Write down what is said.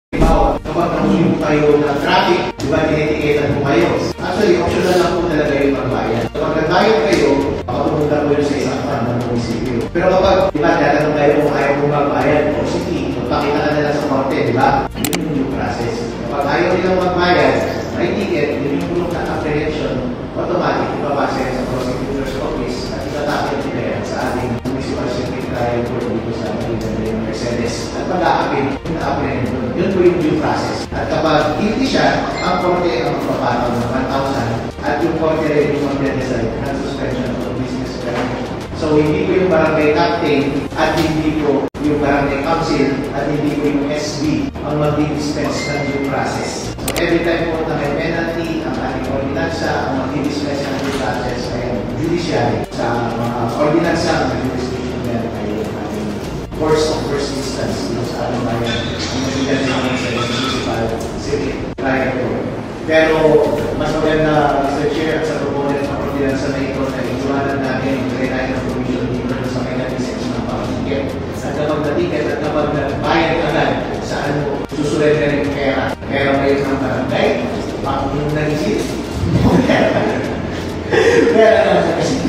Halimbawa, kapag nahuli mo kayo ng traffic, di ba tinitiketan mo kayo? Actually, optional lang po talaga yung magbayad. Kapag nagbayad kayo, makapumunta po yun sa isang fund ng munisipyo. Pero kapag, di ba, tatanong kayo kung ayaw mo magbayad, o sige, magpakita ka nila sa korte, di ba? Yun yung due process. Kapag ayaw nilang magbayad, may ticket, yun yung bulong na apprehension, automatic, ipapasa yan sa prosecutor's office at itatapin nila yan sa ating municipal circuit trial court dito sa Mercedes. At pag-aapin, na-apprehend doon. Yun po yung due process. At kapag guilty siya, ang korte ang magpapataw ng 1,000 at yung korte rin yung mag-decide ng suspension of business permit. So, hindi po yung barangay captain at hindi po yung barangay council at hindi po yung SB ang mag-dispense ng due process. So, every time po na may penalty, ang ating ordinansa, ang mag-dispense ng due process ay ang judiciary sa mga ordinansa ng jurisdiction yan ay ating course of first instance sa ating bayan ang magiging naman sa municipal city trial court. Pero mas maganda, Mr. Chair, at sa proponent ng ordinansa na ito na ituwanan natin yung tayo ng provision dito sa mechanism ng pang-ticket. At kapag na-ticket at kapag bayad agad, saan mo susulit na rin yung pera? Pera ba yun ng barangay? Bakit yung nag-isip? Pera lang sa kasi